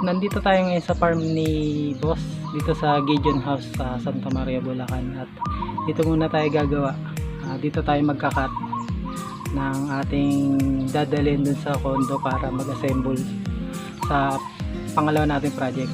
Nandito tayo ngayon sa farm ni Boss dito sa Gideon House sa Santa Maria, Bulacan, at dito muna tayo gagawa. Dito tayo magkakat ng ating dadalhin dun sa condo para mag-assemble sa pangalawa nating project.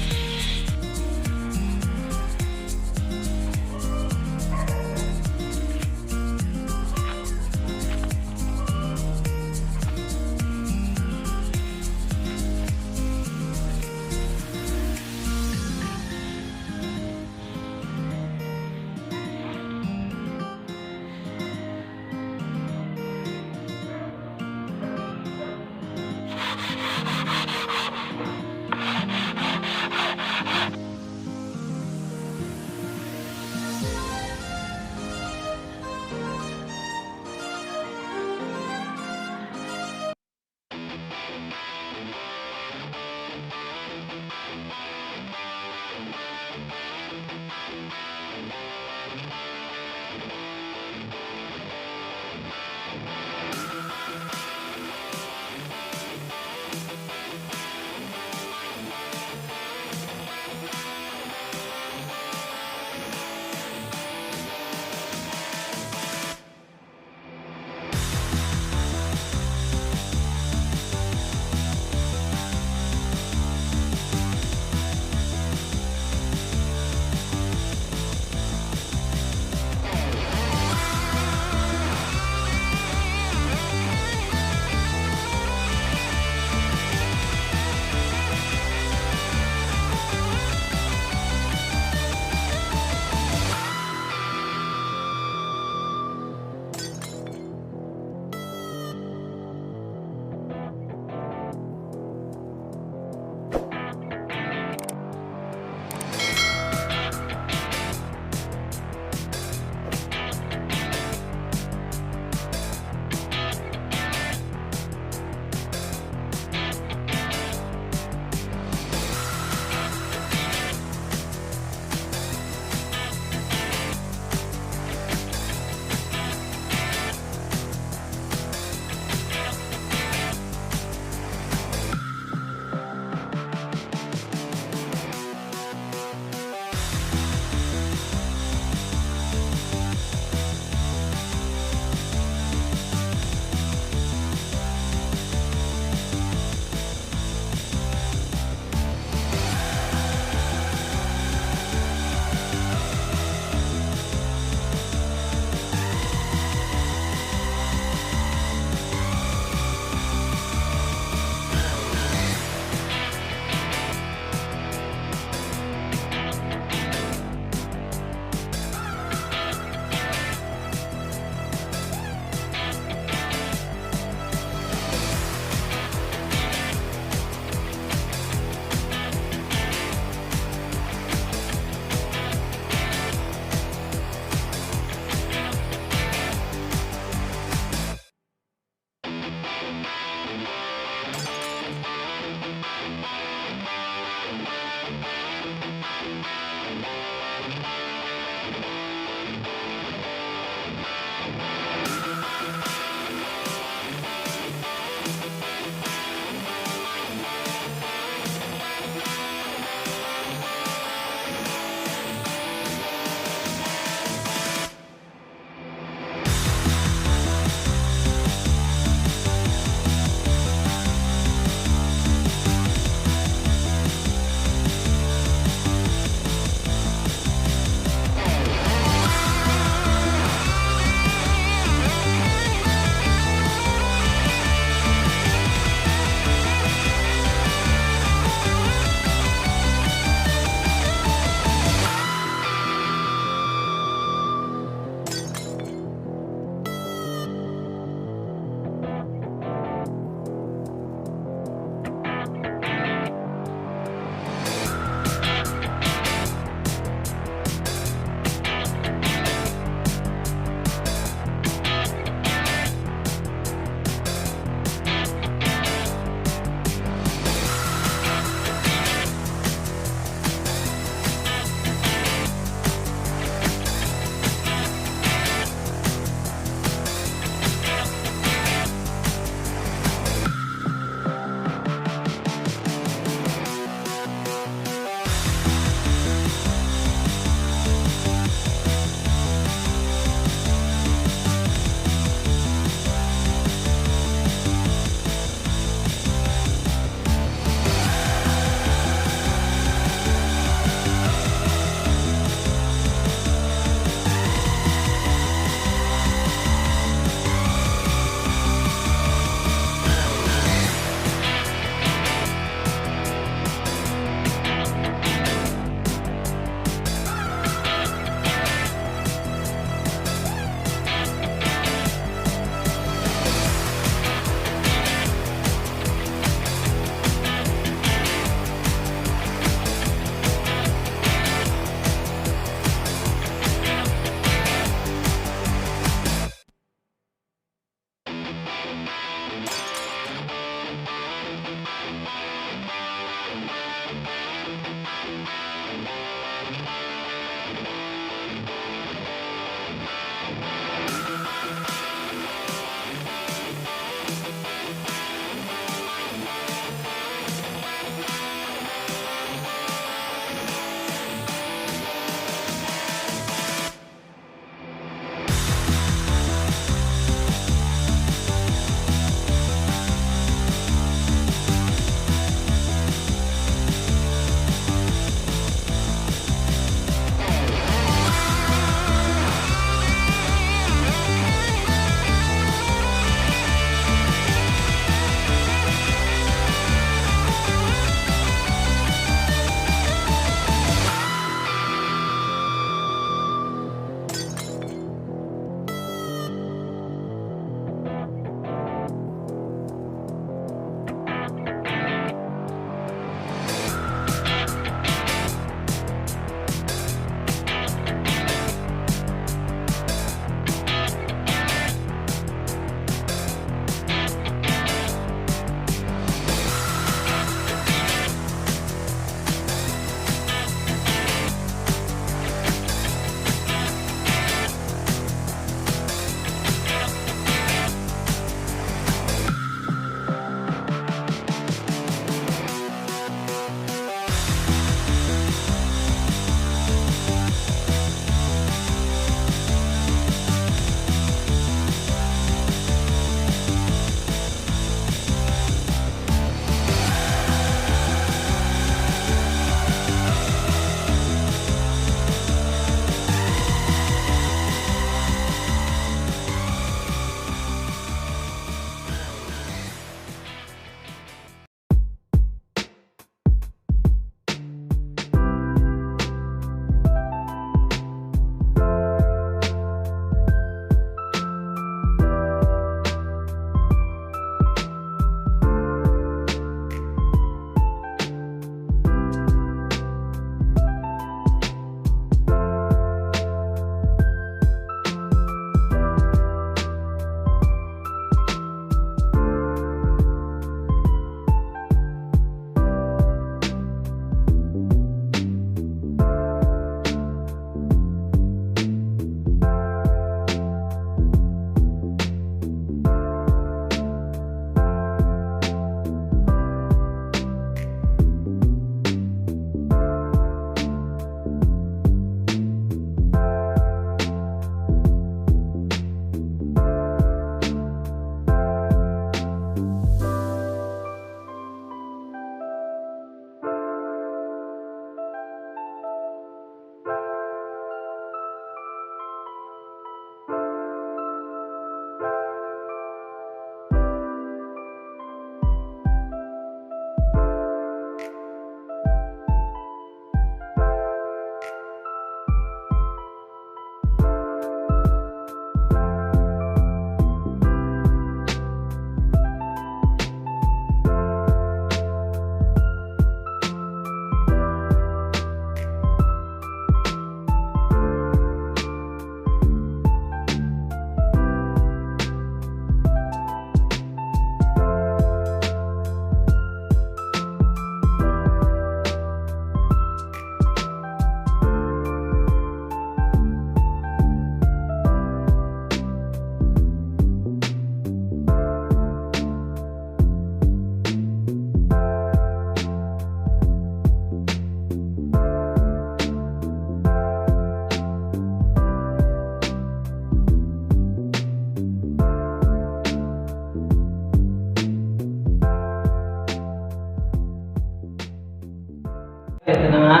Ito na nga,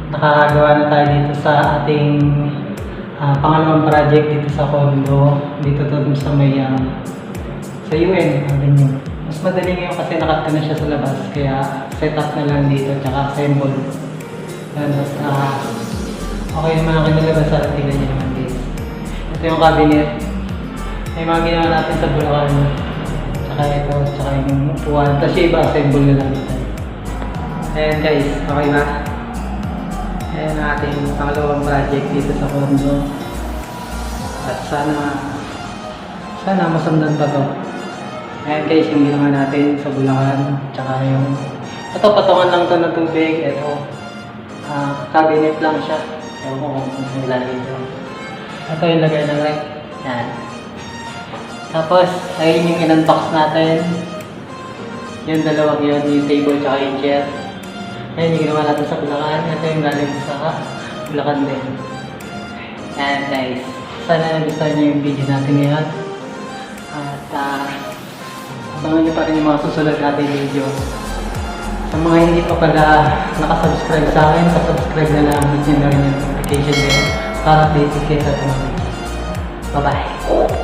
nakagawa na tayo dito sa ating pangalawang project dito sa condo. Dito to sa may sa UN Avenue. Mas madali ngayon kasi nakat ko na siya sa labas, kaya set up na lang dito tsaka assemble. Tapos okay naman ang kinalabas sa tingnan niyo naman guys. Ito yung cabinet. May mga ginawa natin sa Bulacan. Tsaka ito, tsaka yung upuan. Tapos yung iba assemble na lang dito. Ayan guys, okay ba? Ayan ang ating pangalawang project dito sa condo. At sana masundan pa to. Ayan guys, yung ginawa natin sa Bulacan. Tsaka yung ito, patungan lang to ng tubig. Ito, cabinet lang siya. Ewan ko kung may lagay ito. Ito yung lagay ng rec. Yan. Tapos, ayun yung in-unbox natin. Yung dalawang yun, yung table tsaka yung chair. Ayun yung ginawa natin sa Bulacan. Ito yung galing sa Bulacan din. Ayan guys. Sana nagustuhan nyo yung video natin ngayon. At abangan nyo pa rin yung mga susunod natin video. Sa mga hindi pa pala nakasubscribe sa akin, pasubscribe na lang. Hit nyo na rin yung notification bell para updated kayo sa mga video. Bye bye!